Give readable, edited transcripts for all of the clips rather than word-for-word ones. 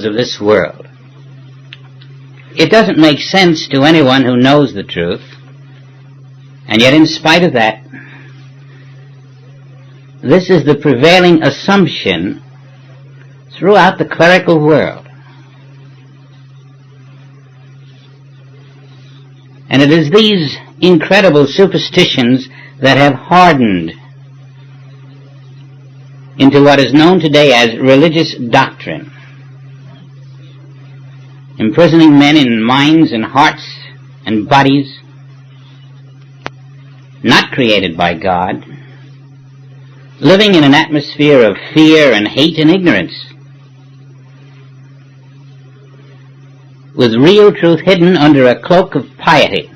of this world. It doesn't make sense to anyone who knows the truth, and yet in spite of that, this is the prevailing assumption throughout the clerical world. And it is these incredible superstitions that have hardened into what is known today as religious doctrine, imprisoning men in minds and hearts and bodies not created by God, living in an atmosphere of fear and hate and ignorance, with real truth hidden under a cloak of piety,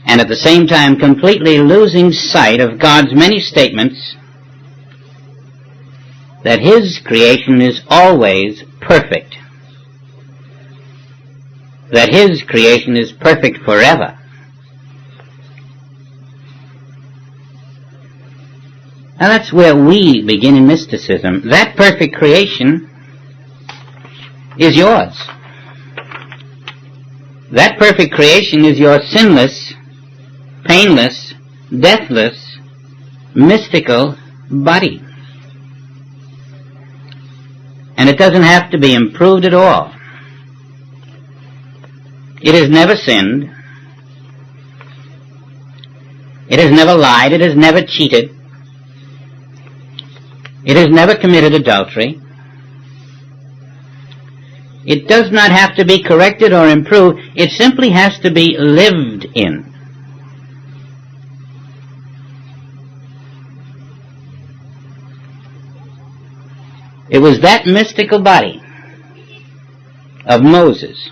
and at the same time completely losing sight of God's many statements that His creation is always perfect, that His creation is perfect forever. Now that's where we begin in mysticism. That perfect creation is yours. That perfect creation is your sinless, painless, deathless, mystical body. And it doesn't have to be improved at all. It has never sinned. It has never lied. It has never cheated. It has never committed adultery. It does not have to be corrected or improved. It simply has to be lived in. It was that mystical body of Moses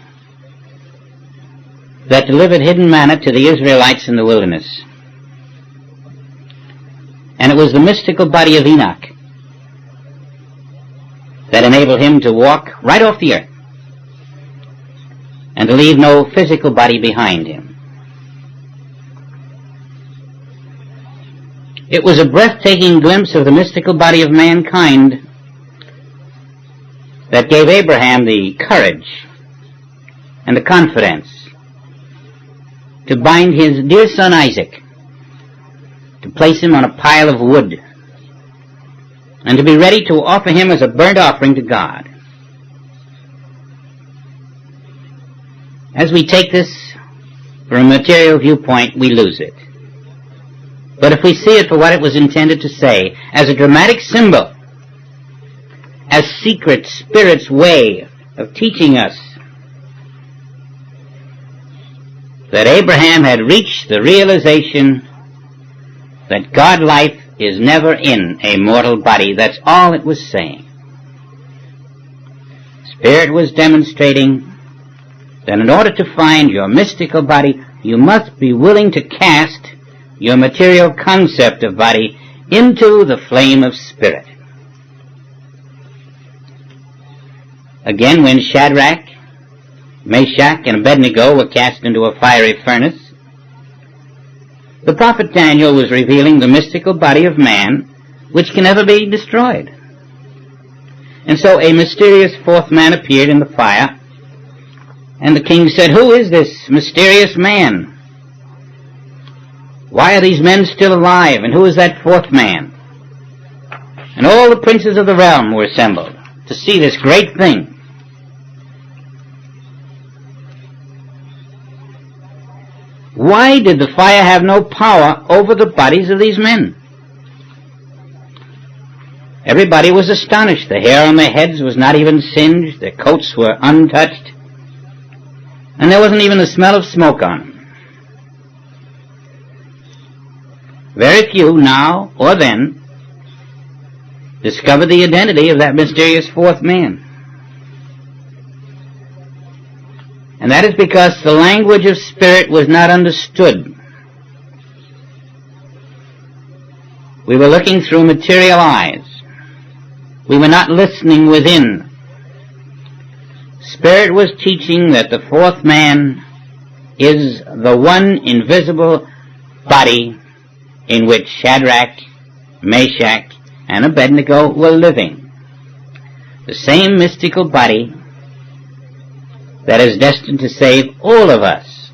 that delivered hidden manna to the Israelites in the wilderness. And it was the mystical body of Enoch that enabled him to walk right off the earth and to leave no physical body behind him. It was a breathtaking glimpse of the mystical body of mankind that gave Abraham the courage and the confidence to bind his dear son Isaac, to place him on a pile of wood, and to be ready to offer him as a burnt offering to God. As we take this from a material viewpoint, we lose it. But if we see it for what it was intended to say, as a dramatic symbol, as secret Spirit's way of teaching us that Abraham had reached the realization that God life is never in a mortal body. That's all it was saying. Spirit was demonstrating that in order to find your mystical body, you must be willing to cast your material concept of body into the flame of Spirit. Again, when Shadrach, Meshach, and Abednego were cast into a fiery furnace, the prophet Daniel was revealing the mystical body of man, which can never be destroyed. And so a mysterious fourth man appeared in the fire, and the king said, "Who is this mysterious man? Why are these men still alive, and who is that fourth man?" And all the princes of the realm were assembled to see this great thing. Why did the fire have no power over the bodies of these men? Everybody was astonished. The hair on their heads was not even singed. Their coats were untouched. And there wasn't even the smell of smoke on them. Very few, now or then, discovered the identity of that mysterious fourth man. And that is because the language of Spirit was not understood. We were looking through material eyes. We were not listening within. Spirit was teaching that the fourth man is the one invisible body in which Shadrach, Meshach, and Abednego were living. the same mystical body that is destined to save all of us,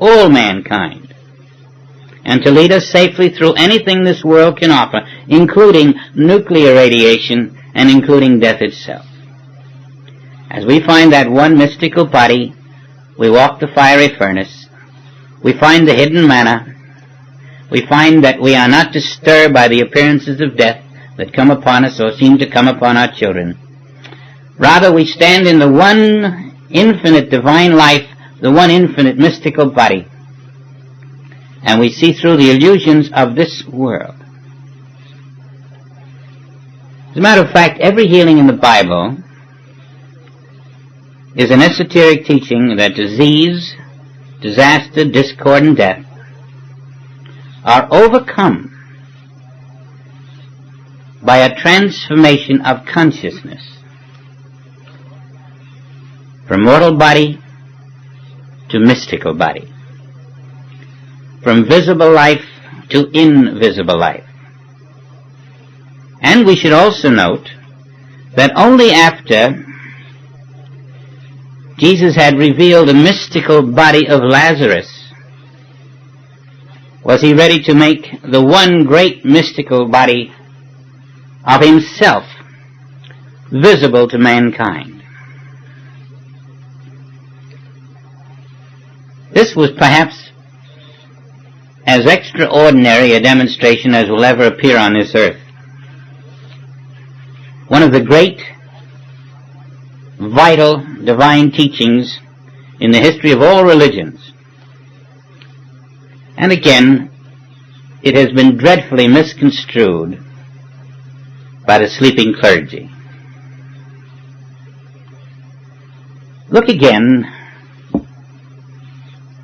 all mankind, and to lead us safely through anything this world can offer, including nuclear radiation and including death itself. As we find that one mystical body, we walk the fiery furnace, we find the hidden manna, we find that we are not disturbed by the appearances of death that come upon us or seem to come upon our children. Rather, we stand in the one infinite divine life, the one infinite mystical body, and we see through the illusions of this world. As a matter of fact, every healing in the Bible is an esoteric teaching that disease, disaster, discord, and death are overcome by a transformation of consciousness from mortal body to mystical body, from visible life to invisible life. And we should also note that only after Jesus had revealed the mystical body of Lazarus was he ready to make the one great mystical body of himself visible to mankind. This was perhaps as extraordinary a demonstration as will ever appear on this earth. One of the great, vital, divine teachings in the history of all religions. And again, it has been dreadfully misconstrued by the sleeping clergy. Look again,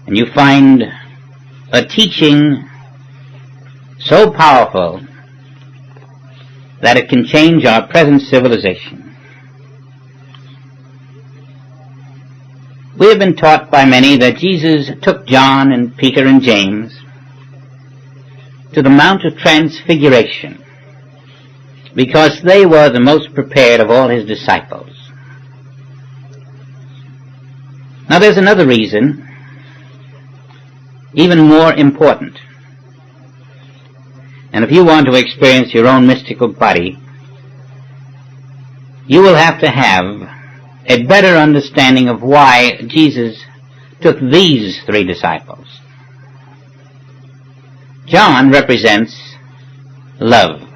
and you find a teaching so powerful that it can change our present civilization. We have been taught by many that Jesus took John and Peter and James to the Mount of Transfiguration because they were the most prepared of all his disciples. Now there's another reason, even more important. And if you want to experience your own mystical body, you will have to have a better understanding of why Jesus took these three disciples. John represents love.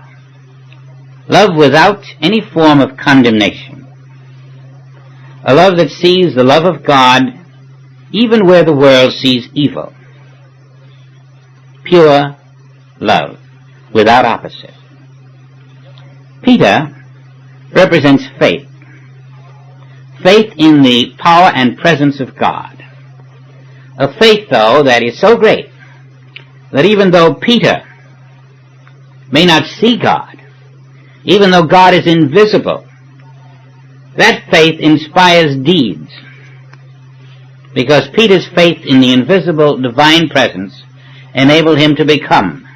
Love without any form of condemnation. A love that sees the love of God even where the world sees evil. Pure love, without opposite. Peter represents faith. Faith in the power and presence of God. A faith, though, that is so great that even though Peter may not see God, even though God is invisible, that faith inspires deeds, because Peter's faith in the invisible divine presence enabled him to become,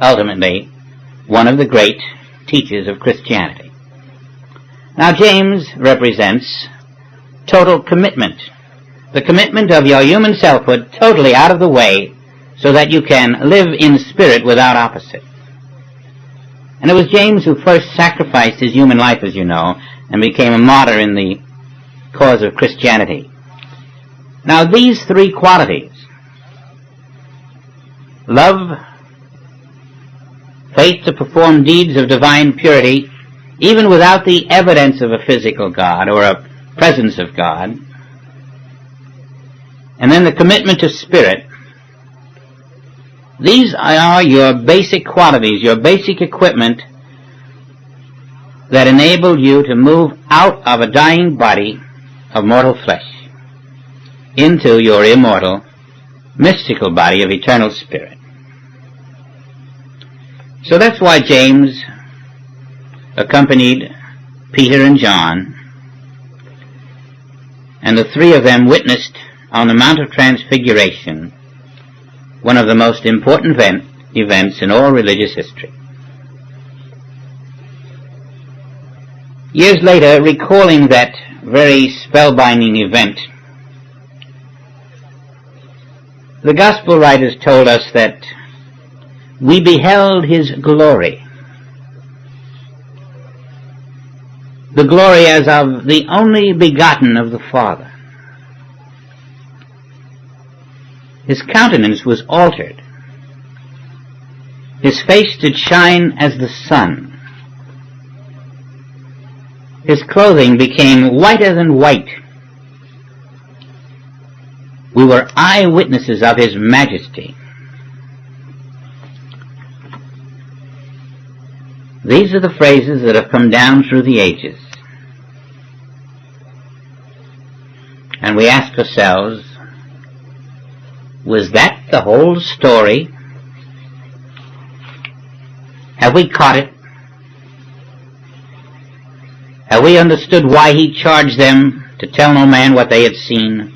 ultimately, one of the great teachers of Christianity. Now, James represents total commitment, the commitment of your human selfhood totally out of the way so that you can live in spirit without opposite. And it was James who first sacrificed his human life, as you know, and became a martyr in the cause of Christianity. Now, these three qualities, love, faith to perform deeds of divine purity, even without the evidence of a physical God or a presence of God, and then the commitment to spirit, these are your basic qualities, your basic equipment that enable you to move out of a dying body of mortal flesh into your immortal, mystical body of eternal spirit. So that's why James accompanied Peter and John, and the three of them witnessed on the Mount of Transfiguration one of the most important events in all religious history. Years later, recalling that very spellbinding event, the gospel writers told us that we beheld his glory, the glory as of the only begotten of the Father. His countenance was altered. His face did shine as the sun. His clothing became whiter than white. We were eyewitnesses of his majesty. These are the phrases that have come down through the ages. And we ask ourselves, was that the whole story? Have we caught it? Have we understood why he charged them to tell no man what they had seen,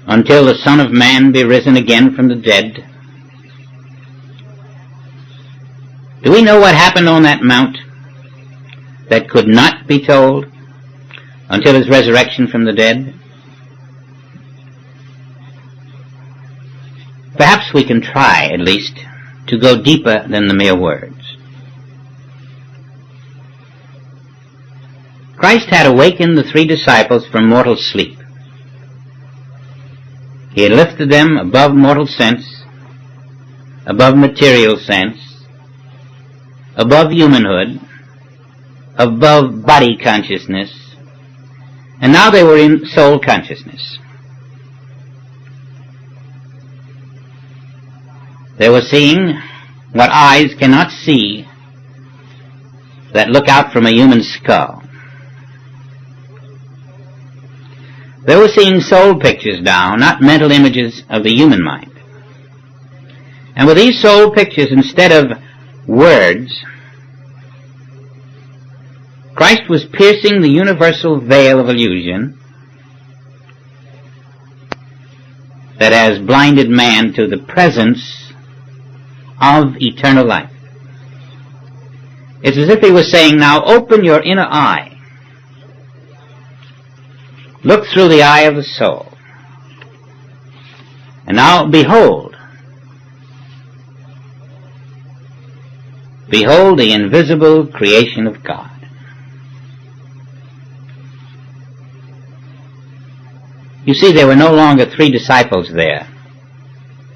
until the Son of Man be risen again from the dead? Do we know what happened on that mount that could not be told until his resurrection from the dead? Perhaps we can try, at least, to go deeper than the mere words. Christ had awakened the 3 disciples from mortal sleep. He had lifted them above mortal sense, above material sense, above humanhood, above body consciousness, and now they were in soul consciousness. They were seeing what eyes cannot see that look out from a human skull. They were seeing soul pictures now, not mental images of the human mind. And with these soul pictures, instead of words, Christ was piercing the universal veil of illusion that has blinded man to the presence of eternal life. It's as if he was saying, now open your inner eye. Look through the eye of the soul. And now behold. Behold the invisible creation of God. You see, there were no longer 3 disciples there.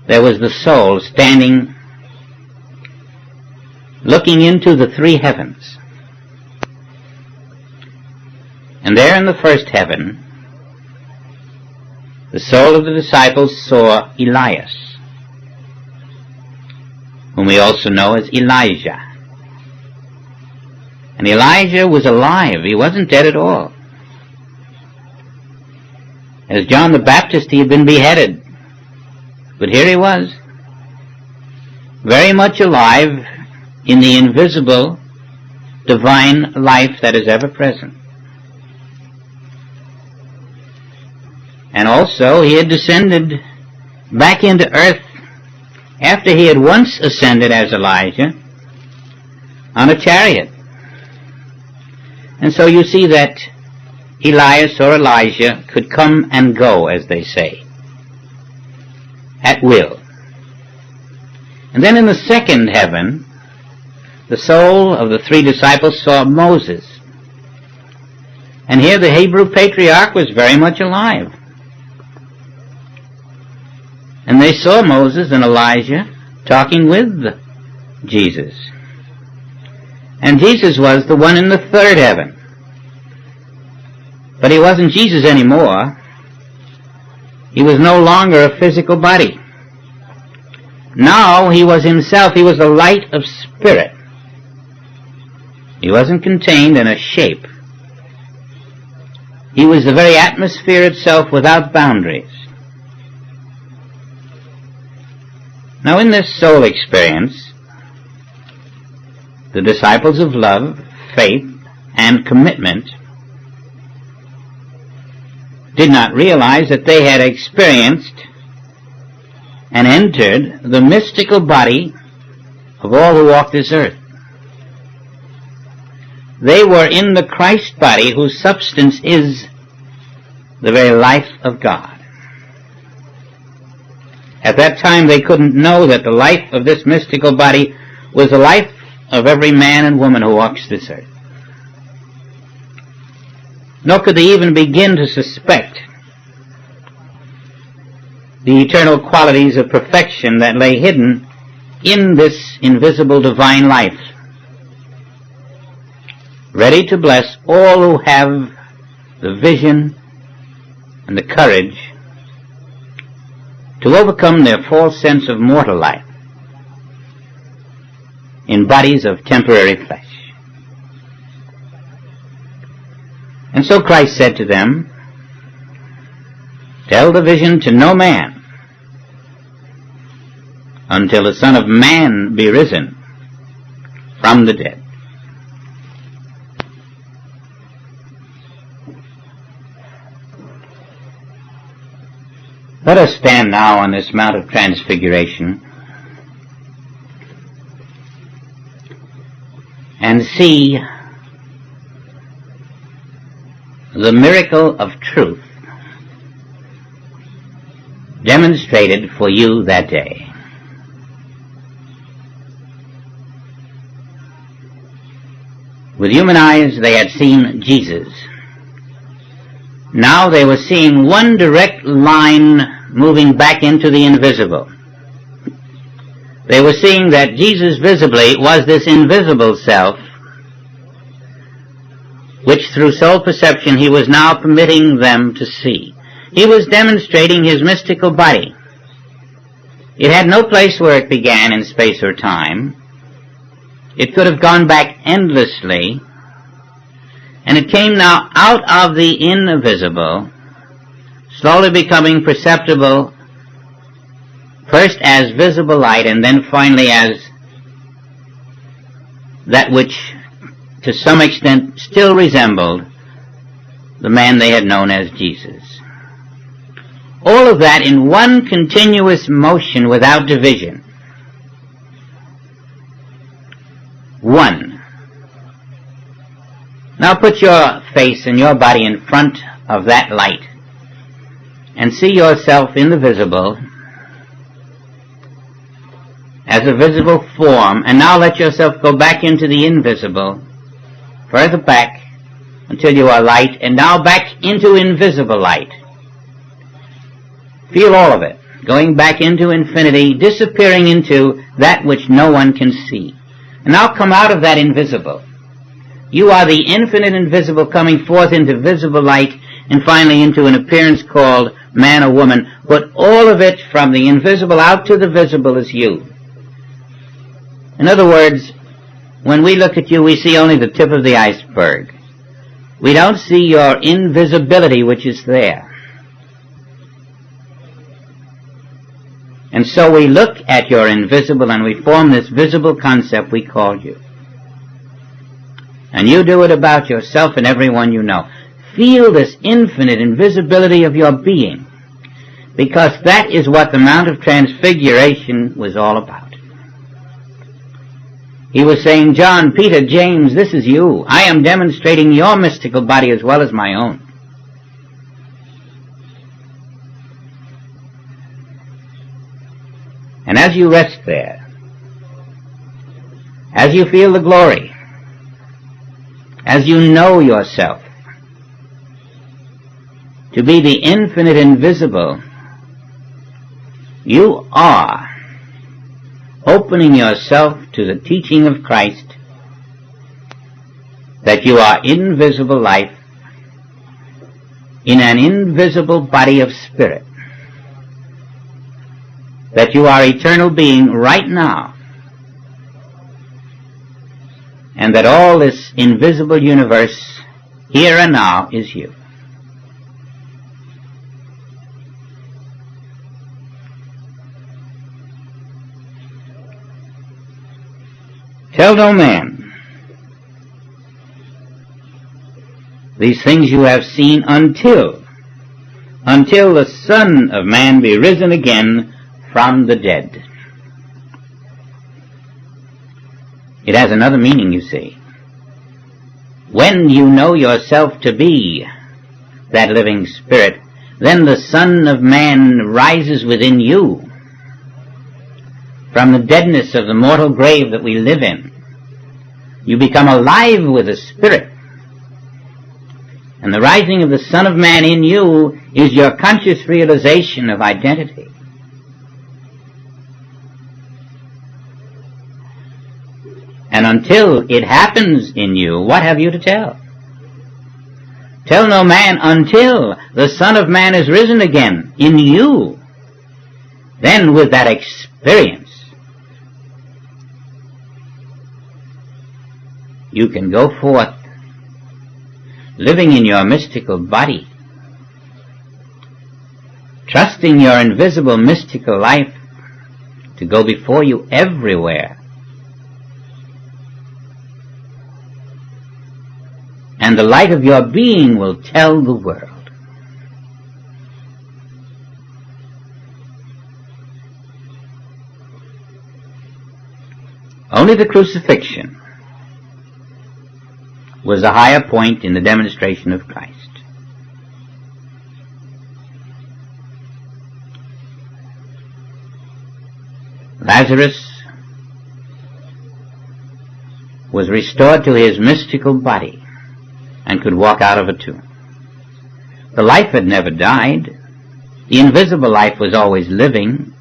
There was the soul standing, looking into the 3 heavens. And there in the first heaven, the soul of the disciples saw Elias, whom we also know as Elijah. And Elijah was alive. He wasn't dead at all. As John the Baptist, he had been beheaded. But here he was, very much alive in the invisible, divine life that is ever present. And also, he had descended back into earth after he had once ascended as Elijah on a chariot. And so you see that Elias or Elijah could come and go, as they say, at will. And then in the second heaven, the soul of the 3 disciples saw Moses. And here the Hebrew patriarch was very much alive. And they saw Moses and Elijah talking with Jesus. And Jesus was the one in the 3rd heaven. But he wasn't Jesus anymore. He was no longer a physical body. Now he was himself. He was a light of spirit. He wasn't contained in a shape. He was the very atmosphere itself without boundaries. Now in this soul experience, the disciples of love, faith, and commitment did not realize that they had experienced and entered the mystical body of all who walk this earth. They were in the Christ body, whose substance is the very life of God. At that time they couldn't know that the life of this mystical body was the life of every man and woman who walks this earth. Nor could they even begin to suspect the eternal qualities of perfection that lay hidden in this invisible divine life, ready to bless all who have the vision and the courage to overcome their false sense of mortal life in bodies of temporary flesh. And so Christ said to them, "Tell the vision to no man until the Son of Man be risen from the dead." Let us stand now on this Mount of Transfiguration and see the miracle of truth demonstrated for you that day. With human eyes they had seen Jesus. Now they were seeing one direct line moving back into the invisible. They were seeing that Jesus visibly was this invisible self, which through soul perception he was now permitting them to see. He was demonstrating his mystical body. It had no place where it began in space or time. It could have gone back endlessly, and it came now out of the invisible, slowly becoming perceptible, first as visible light and then finally as that which to some extent still resembled the man they had known as Jesus. All of that in one continuous motion without division. One. Now put your face and your body in front of that light and see yourself in the visible as a visible form, and now let yourself go back into the invisible, further back until you are light, and now back into invisible light. Feel all of it, going back into infinity, disappearing into that which no one can see. And now come out of that invisible. You are the infinite invisible coming forth into visible light, and finally into an appearance called man or woman, but all of it from the invisible out to the visible is you. In other words, when we look at you, we see only the tip of the iceberg. We don't see your invisibility, which is there. And so we look at your invisible and we form this visible concept we call you. And you do it about yourself and everyone you know. Feel this infinite invisibility of your being, because that is what the Mount of Transfiguration was all about. He was saying, John, Peter, James, this is you. I am demonstrating your mystical body as well as my own. And as you rest there, as you feel the glory, as you know yourself to be the infinite invisible, you are opening yourself to the teaching of Christ that you are invisible life in an invisible body of spirit, that you are eternal being right now, and that all this invisible universe here and now is you. Tell no man these things you have seen until the Son of Man be risen again from the dead. It has another meaning, you see. When you know yourself to be that living spirit, then the Son of Man rises within you from the deadness of the mortal grave that we live in. You become alive with the Spirit. And the rising of the Son of Man in you is your conscious realization of identity. And until it happens in you, what have you to tell? Tell no man until the Son of Man is risen again in you. Then with that experience, you can go forth living in your mystical body, trusting your invisible mystical life to go before you everywhere. And the light of your being will tell the world. Only the crucifixion was a higher point in the demonstration of Christ. Lazarus was restored to his mystical body and could walk out of a tomb. The life had never died. The invisible life was always living.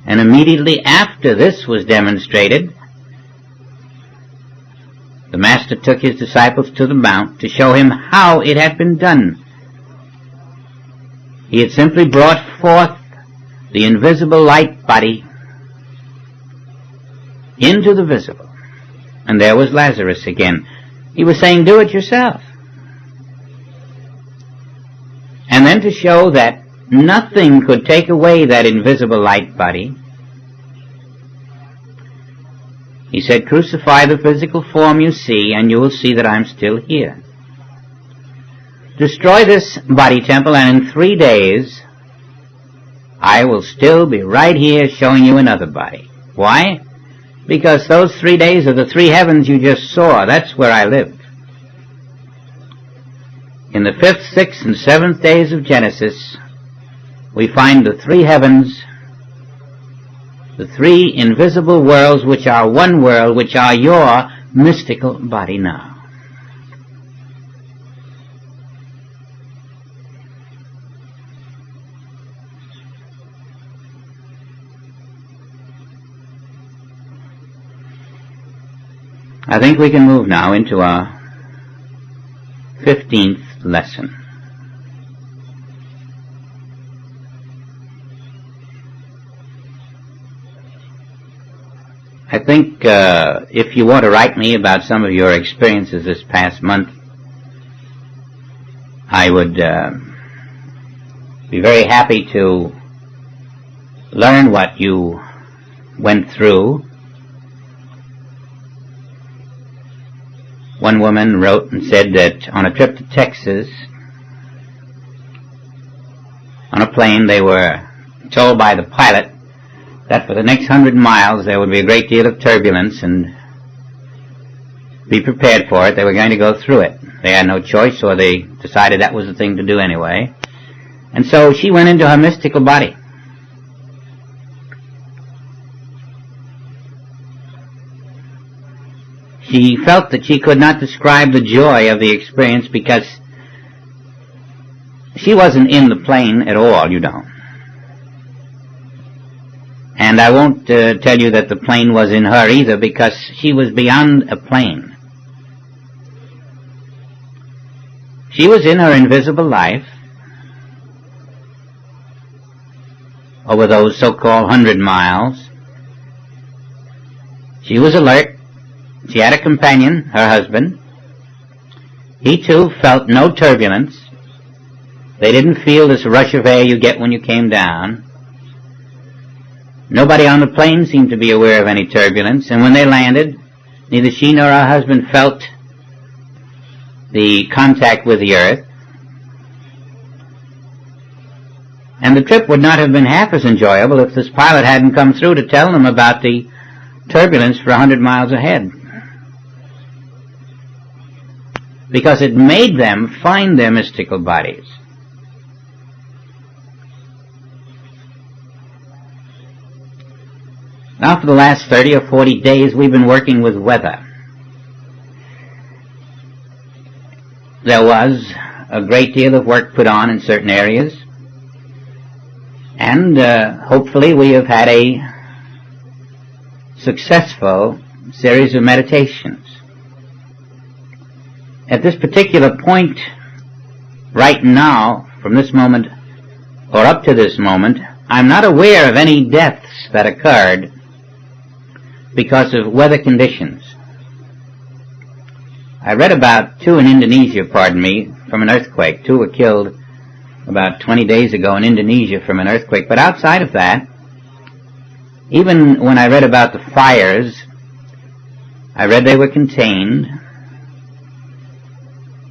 And immediately after this was demonstrated, the Master took his disciples to the mount to show him how it had been done. He had simply brought forth the invisible light body into the visible. And there was Lazarus again. He was saying, do it yourself. And then to show that nothing could take away that invisible light body, he said, crucify the physical form you see, and you will see that I'm still here. Destroy this body temple, and in 3 days, I will still be right here showing you another body. Why? Because those 3 days are the 3 heavens you just saw. That's where I lived. In the 5th, 6th, and 7th days of Genesis, we find the 3 heavens, the 3 invisible worlds, which are one world, which are your mystical body now. I think we can move now into our 15th lesson. I think if you want to write me about some of your experiences this past month, I would be very happy to learn what you went through. One woman wrote and said that on a trip to Texas, on a plane, they were told by the pilot that for the next 100 miles there would be a great deal of turbulence, and be prepared for it. They were going to go through it. They had no choice, or they decided that was the thing to do anyway. And so she went into her mystical body. She felt that she could not describe the joy of the experience because she wasn't in the plane at all, you know. And I won't tell you that the plane was in her either, because she was beyond a plane. She was in her invisible life over those so-called 100 miles. She was alert. She had a companion, her husband. He too felt no turbulence. They didn't feel this rush of air you get when you came down. Nobody on the plane seemed to be aware of any turbulence, and when they landed, neither she nor her husband felt the contact with the earth. And the trip would not have been half as enjoyable if this pilot hadn't come through to tell them about the turbulence for 100 miles ahead. because it made them find their mystical bodies. Now for the last 30 or 40 days we've been working with weather. There was a great deal of work put on in certain areas, and hopefully we have had a successful series of meditations. At this particular point, right now, from this moment, or up to this moment, I'm not aware of any deaths that occurred because of weather conditions. I read about 2 in Indonesia, from an earthquake. 2 were killed about 20 days ago in Indonesia from an earthquake. But outside of that, even when I read about the fires, I read they were contained.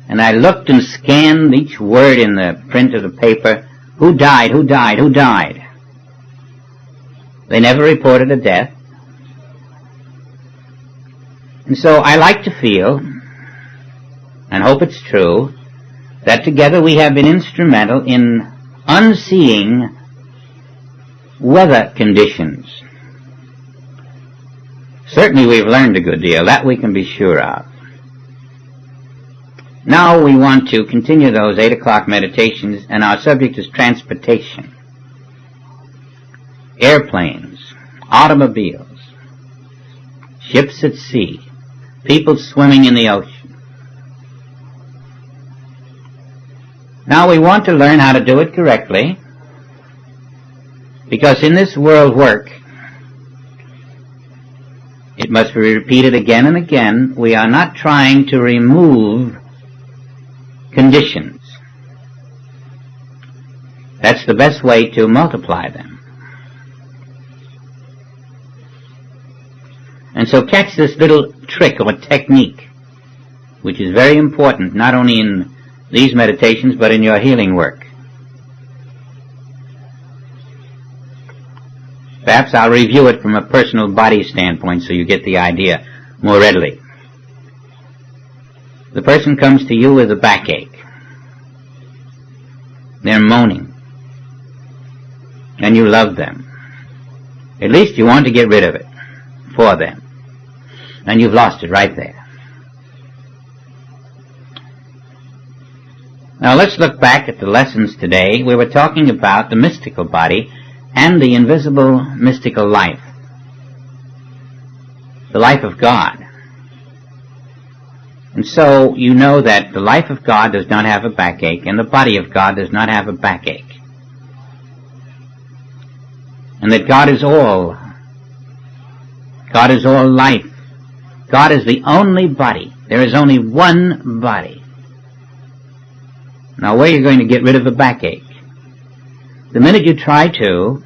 And I looked and scanned each word in the print of the paper. Who died? Who died? Who died? They never reported a death. And so I like to feel, and hope it's true, that together we have been instrumental in unseeing weather conditions. Certainly we've learned a good deal, that we can be sure of. Now we want to continue those 8 o'clock meditations, and our subject is transportation. Airplanes, automobiles, ships at sea, people swimming in the ocean. Now we want to learn how to do it correctly, because in this world work, it must be repeated again and again. We are not trying to remove conditions. That's the best way to multiply them. And so catch this little trick or technique, which is very important, not only in these meditations, but in your healing work. Perhaps I'll review it from a personal body standpoint so you get the idea more readily. The person comes to you with a backache. They're moaning. And you love them. At least you want to get rid of it for them. And you've lost it right there. Now let's look back at the lessons today. We were talking about the mystical body and the invisible mystical life. The life of God. And so you know that the life of God does not have a backache, and the body of God does not have a backache. And that God is all. God is all life. God is the only body. There is only one body. Now where are you going to get rid of a backache? The minute you try to,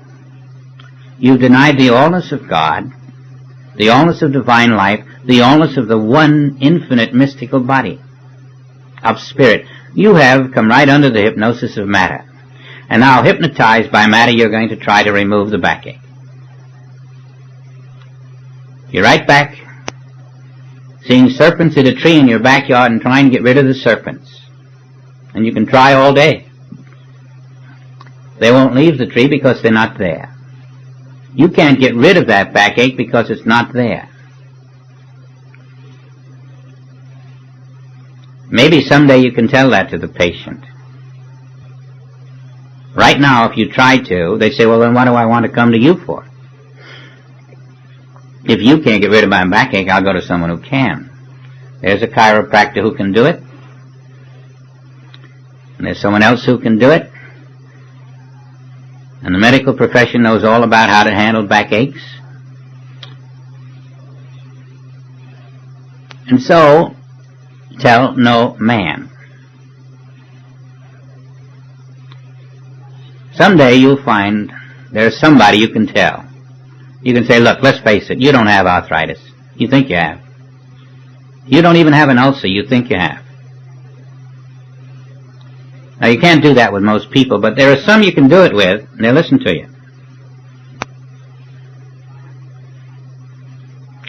you've denied the allness of God, the allness of divine life, the allness of the one infinite mystical body of spirit. You have come right under the hypnosis of matter. And now, hypnotized by matter, you're going to try to remove the backache. You're right back, seeing serpents in a tree in your backyard and trying to get rid of the serpents. And you can try all day. They won't leave the tree because they're not there. You can't get rid of that backache because it's not there. Maybe someday you can tell that to the patient. Right now, if you try to, they say, well, then what do I want to come to you for? If you can't get rid of my backache, I'll go to someone who can. There's a chiropractor who can do it. And there's someone else who can do it. And the medical profession knows all about how to handle backaches. And so, tell no man. Someday you'll find there's somebody you can tell. You can say, look, let's face it, you don't have arthritis. You think you have. You don't even have an ulcer, you think you have. Now you can't do that with most people, but there are some you can do it with, and they'll listen to you.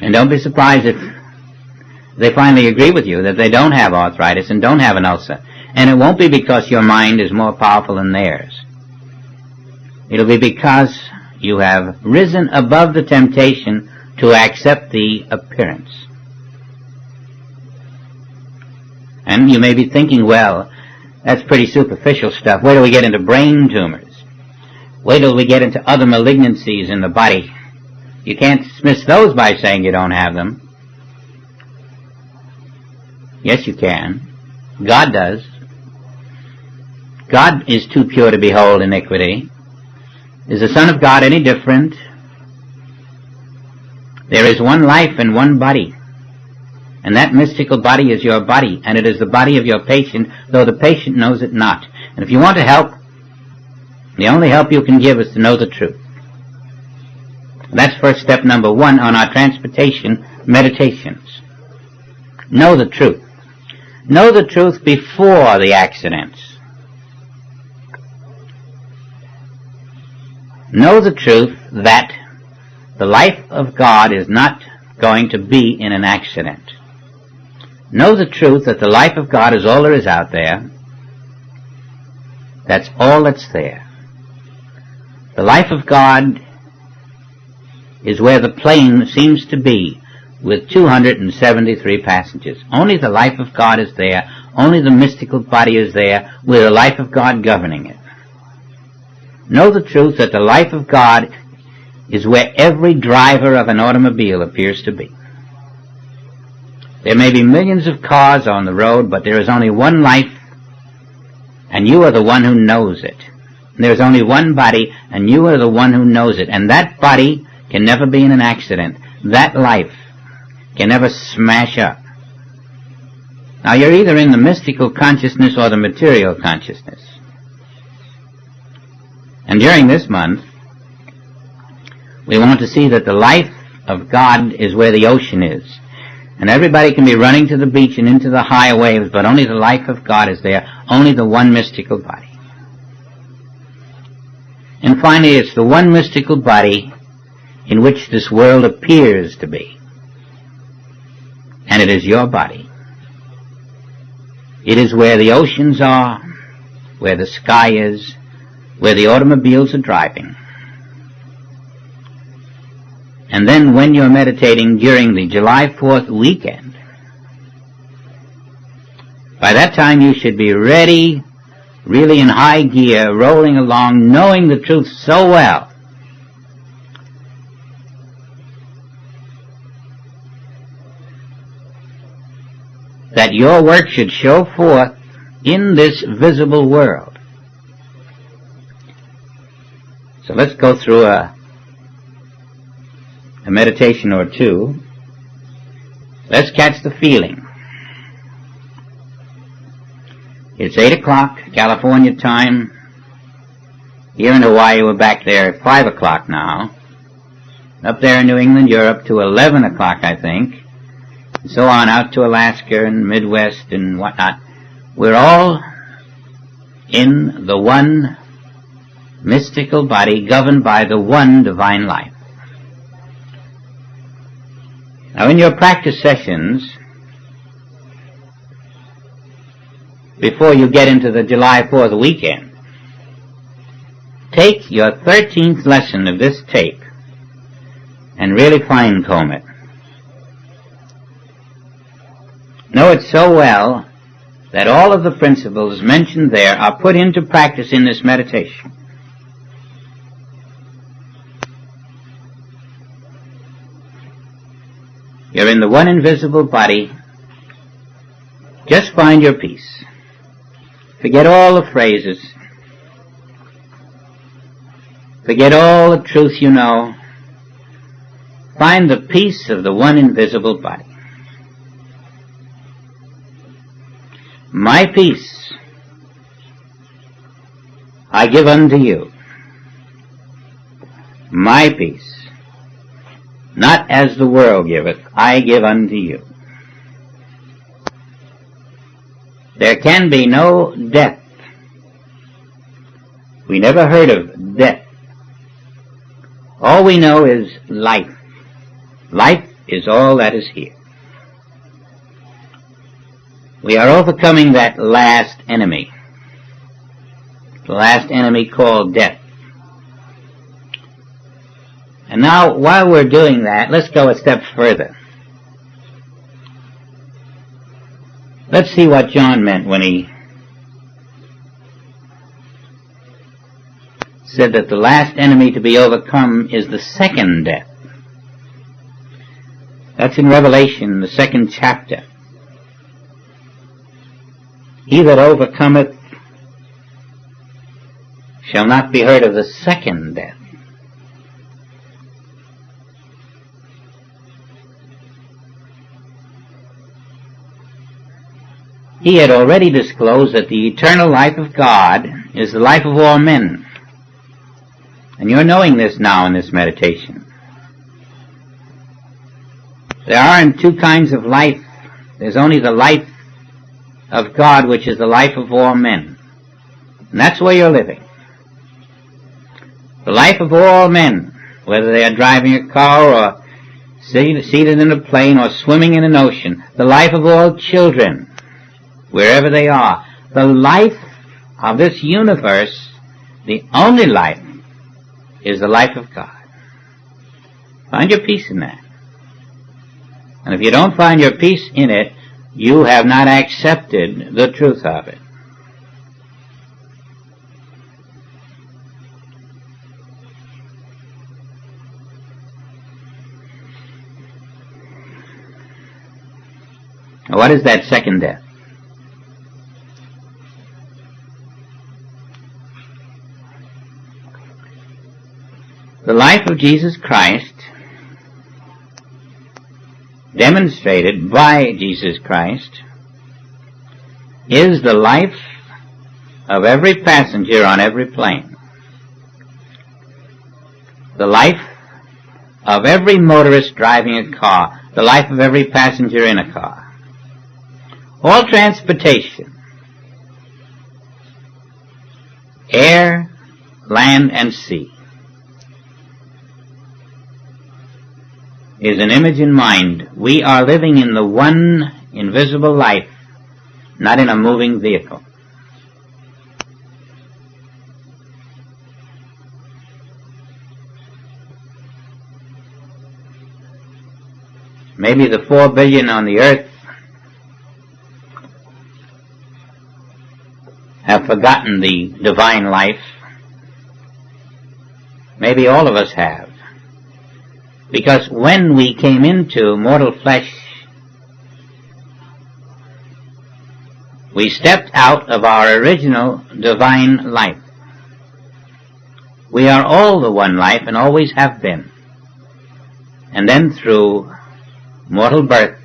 And don't be surprised if they finally agree with you that they don't have arthritis and don't have an ulcer. And it won't be because your mind is more powerful than theirs. It'll be because you have risen above the temptation to accept the appearance. And you may be thinking, well, that's pretty superficial stuff. Wait till we get into brain tumors. Wait till we get into other malignancies in the body. You can't dismiss those by saying you don't have them. Yes, you can. God does. God is too pure to behold iniquity. Is the Son of God any different? There is one life and one body. And that mystical body is your body, and it is the body of your patient, though the patient knows it not. And if you want to help, the only help you can give is to know the truth. That's first step number 1 on our transportation meditations. Know the truth. Know the truth before the accidents. Know the truth that the life of God is not going to be in an accident. Know the truth that the life of God is all there is out there. That's all that's there. The life of God is where the plane seems to be with 273 passengers. Only the life of God is there. Only the mystical body is there with the life of God governing it. Know the truth that the life of God is where every driver of an automobile appears to be. There may be millions of cars on the road, but there is only one life, and you are the one who knows it. There is only one body, and you are the one who knows it. And that body can never be in an accident. That life can never smash up. Now, you're either in the mystical consciousness or the material consciousness. And during this month, we want to see that the life of God is where the ocean is. And everybody can be running to the beach and into the high waves, but only the life of God is there, only the one mystical body. And finally, it's the one mystical body in which this world appears to be. And it is your body. It is where the oceans are, where the sky is, where the automobiles are driving. And then when you're meditating during the July 4th weekend, by that time you should be ready, really in high gear, rolling along, knowing the truth so well that your work should show forth in this visible world. So let's go through a meditation or two. Let's catch the feeling. It's 8 o'clock California time. Here in Hawaii, we're back there at 5 o'clock now. Up there in New England, you're up to 11 o'clock, I think. And so on out to Alaska and Midwest and whatnot. We're all in the one mystical body governed by the one divine life. Now, in your practice sessions, before you get into the July 4th weekend, take your 13th lesson of this tape and really fine-comb it. Know it so well that all of the principles mentioned there are put into practice in this meditation. You're in the one invisible body. Just find your peace. Forget all the phrases. Forget all the truth you know. Find the peace of the one invisible body. My peace I give unto you. My peace, not as the world giveth, I give unto you. There can be no death. We never heard of death. All we know is life. Life is all that is here. We are overcoming that last enemy. The last enemy called death. And now, while we're doing that, let's go a step further. Let's see what John meant when he said that the last enemy to be overcome is the second death. That's in Revelation, the 2nd chapter. He that overcometh shall not be heard of the second death. He had already disclosed that the eternal life of God is the life of all men. And you're knowing this now in this meditation. There aren't two kinds of life. There's only the life of God, which is the life of all men. And that's where you're living. The life of all men, whether they are driving a car or seated in a plane or swimming in an ocean. The life of all children, wherever they are. The life of this universe, the only life, is the life of God. Find your peace in that. And if you don't find your peace in it, you have not accepted the truth of it. What is that second death? The life of Jesus Christ, demonstrated by Jesus Christ, is the life of every passenger on every plane. The life of every motorist driving a car. The life of every passenger in a car. All transportation, air, land, and sea, is an image in mind. We are living in the one invisible life, not in a moving vehicle. Maybe the 4 billion on the earth have forgotten the divine life. Maybe all of us have. Because when we came into mortal flesh, we stepped out of our original divine life. We are all the one life and always have been. And then through mortal birth,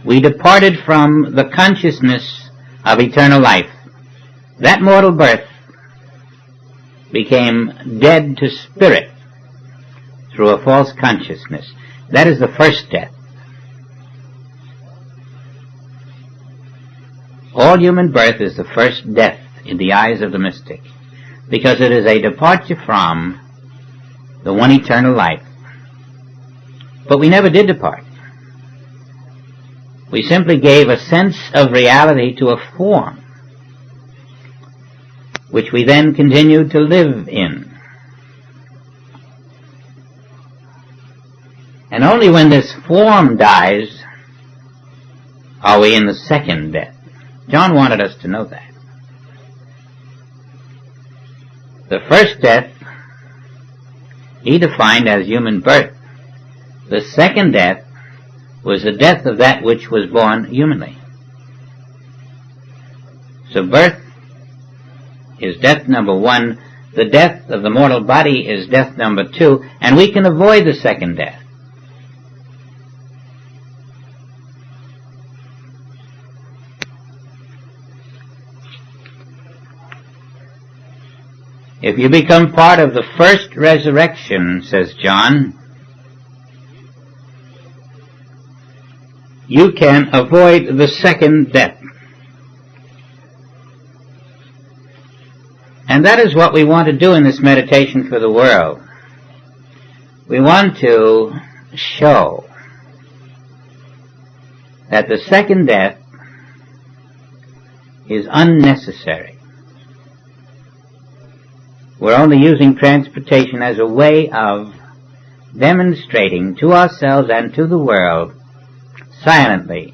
we departed from the consciousness of eternal life. That mortal birth became dead to spirit through a false consciousness. That is the first death. All human birth is the first death in the eyes of the mystic, because it is a departure from the one eternal life. But we never did depart. We simply gave a sense of reality to a form, which we then continued to live in. And only when this form dies are we in the second death. John wanted us to know that. The first death he defined as human birth. The second death was the death of that which was born humanly. So birth is death number 1. The death of the mortal body is death number 2, and we can avoid the second death. If you become part of the first resurrection, says John, you can avoid the second death. And that is what we want to do in this meditation for the world. We want to show that the second death is unnecessary. We're only using transportation as a way of demonstrating to ourselves and to the world silently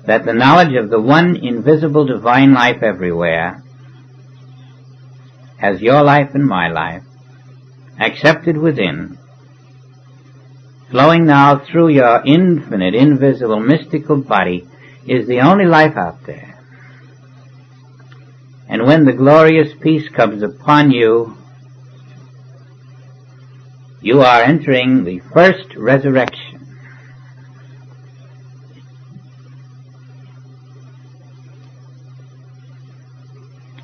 that the knowledge of the one invisible divine life everywhere, as your life and my life, accepted within, flowing now through your infinite, invisible, mystical body, is the only life out there. And when the glorious peace comes upon you, you are entering the first resurrection.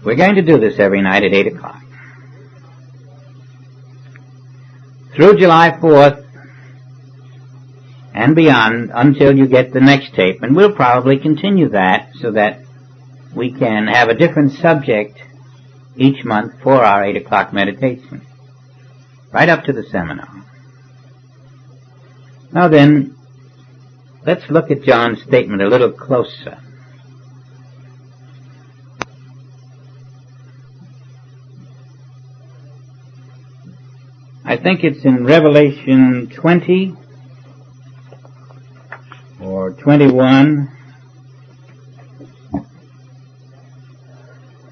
We're going to do this every night at 8 o'clock. Through July 4th and beyond until you get the next tape, and we'll probably continue that so that we can have a different subject each month for our 8 o'clock meditation, right up to the seminar. Now then, let's look at John's statement a little closer. I think it's in Revelation 20 or 21.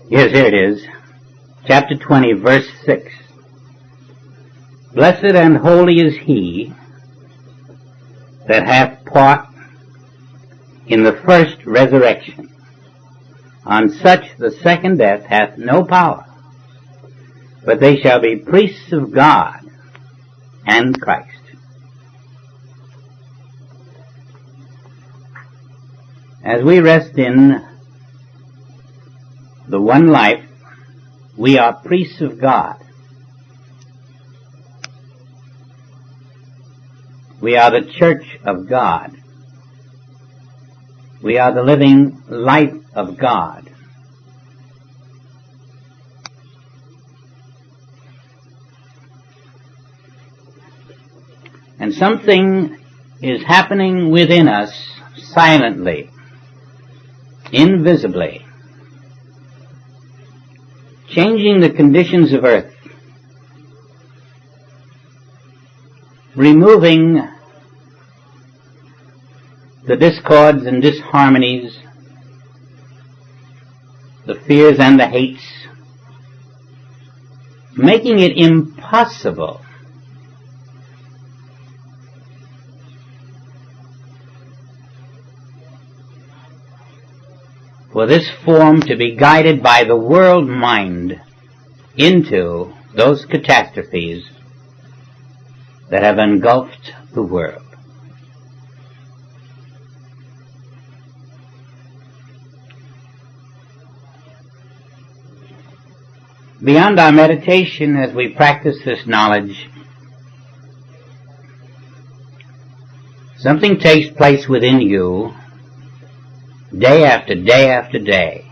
Yes, here it is. Chapter 20, verse 6. Blessed and holy is he that hath part in the first resurrection. On such the second death hath no power, but they shall be priests of God and Christ. As we rest in the one life, we are priests of God. We are the church of God. We are the living life of God. And something is happening within us silently, invisibly, changing the conditions of earth, removing the discords and disharmonies, the fears and the hates, making it impossible for this form to be guided by the world mind into those catastrophes that have engulfed the world. Beyond our meditation, as we practice this knowledge, something takes place within you day after day after day.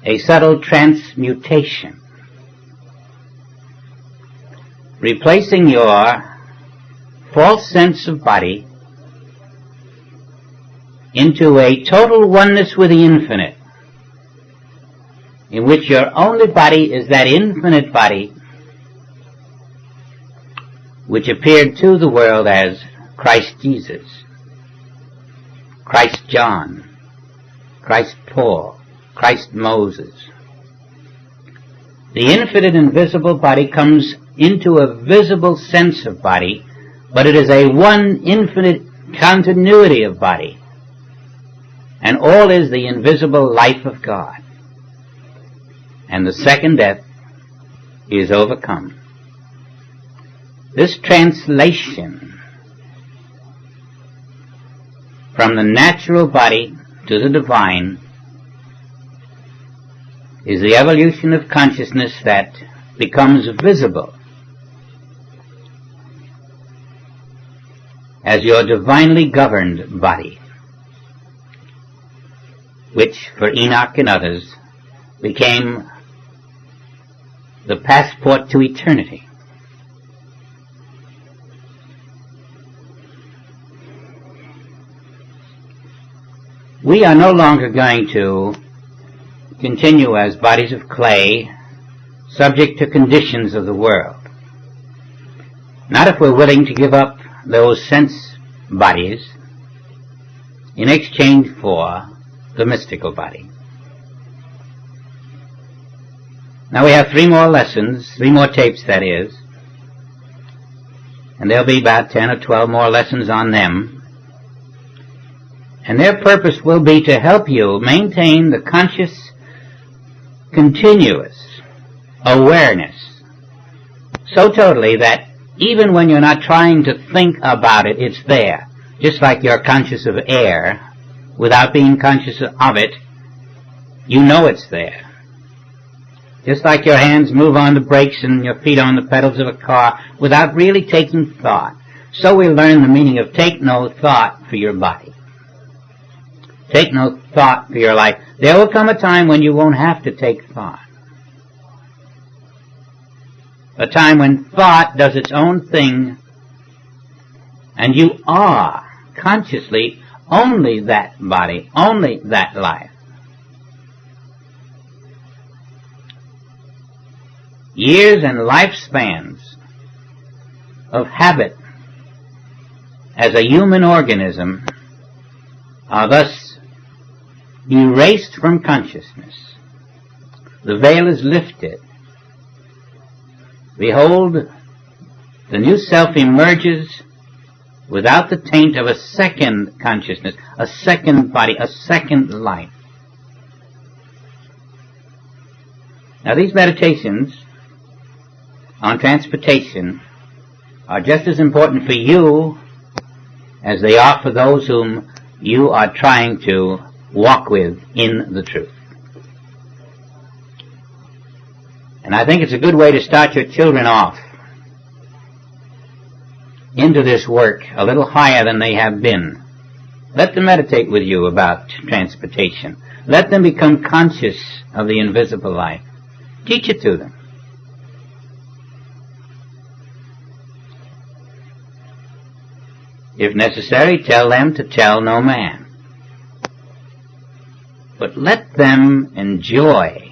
A subtle transmutation, replacing your false sense of body into a total oneness with the infinite, in which your only body is that infinite body which appeared to the world as Christ Jesus, Christ John, Christ Paul, Christ Moses. The infinite invisible body comes into a visible sense of body, but it is a one infinite continuity of body, and all is the invisible life of God. And the second death is overcome. This translation from the natural body to the divine is the evolution of consciousness that becomes visible as your divinely governed body, which for Enoch and others became the passport to eternity. We are no longer going to continue as bodies of clay, subject to conditions of the world. Not if we're willing to give up those sense bodies in exchange for the mystical body. Now we have 3 more lessons, 3 more tapes that is, and there'll be about 10 or 12 more lessons on them. And their purpose will be to help you maintain the conscious, continuous awareness so totally that even when you're not trying to think about it, it's there. Just like you're conscious of air, without being conscious of it, you know it's there. Just like your hands move on the brakes and your feet on the pedals of a car without really taking thought. So we learn the meaning of take no thought for your body. Take no thought for your life. There will come a time when you won't have to take thought. A time when thought does its own thing and you are consciously only that body, only that life. Years and lifespans of habit as a human organism are thus erased from consciousness. The veil is lifted. Behold, the new self emerges without the taint of a second consciousness, a second body, a second life. Now these meditations on transportation are just as important for you as they are for those whom you are trying to walk with in the truth. And I think it's a good way to start your children off into this work a little higher than they have been. Let them meditate with you about transportation. Let them become conscious of the invisible life. Teach it to them. If necessary, tell them to tell no man. But let them enjoy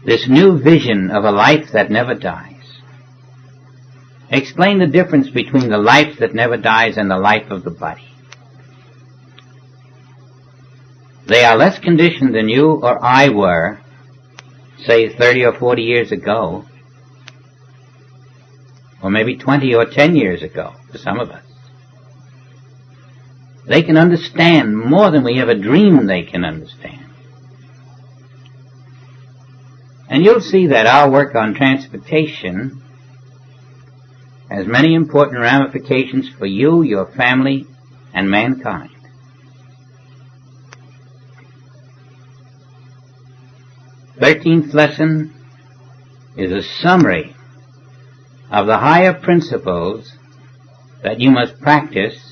this new vision of a life that never dies. Explain the difference between the life that never dies and the life of the body. They are less conditioned than you or I were, say 30 or 40 years ago, or maybe 20 or 10 years ago for some of us. They can understand more than we ever dreamed they can understand. And you'll see that our work on transportation has many important ramifications for you, your family, and mankind. The 13th lesson is a summary of the higher principles that you must practice.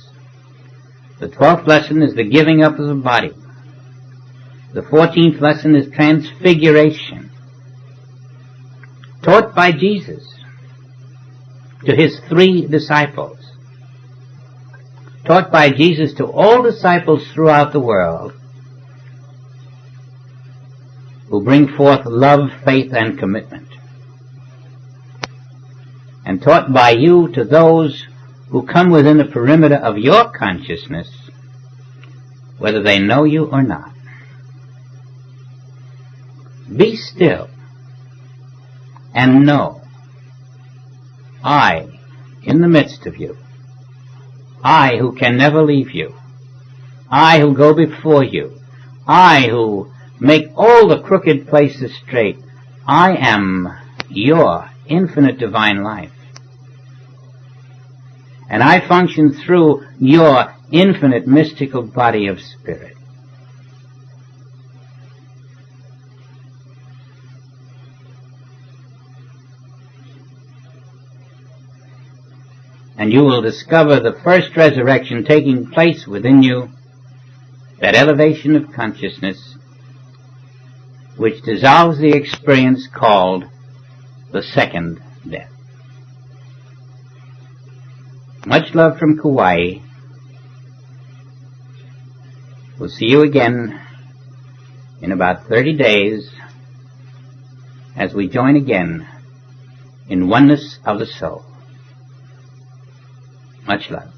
The 12th lesson is the giving up of the body. The 14th lesson is transfiguration, taught by Jesus to his 3 disciples, taught by Jesus to all disciples throughout the world who bring forth love, faith, and commitment, and taught by you to those who come within the perimeter of your consciousness, whether they know you or not. Be still and know I in the midst of you, I who can never leave you, I who go before you, I who make all the crooked places straight. I am your infinite divine life. And I function through your infinite mystical body of spirit. And you will discover the first resurrection taking place within you, that elevation of consciousness which dissolves the experience called the second death. Much love from Kauai. We'll see you again in about 30 days as we join again in oneness of the soul. Much love.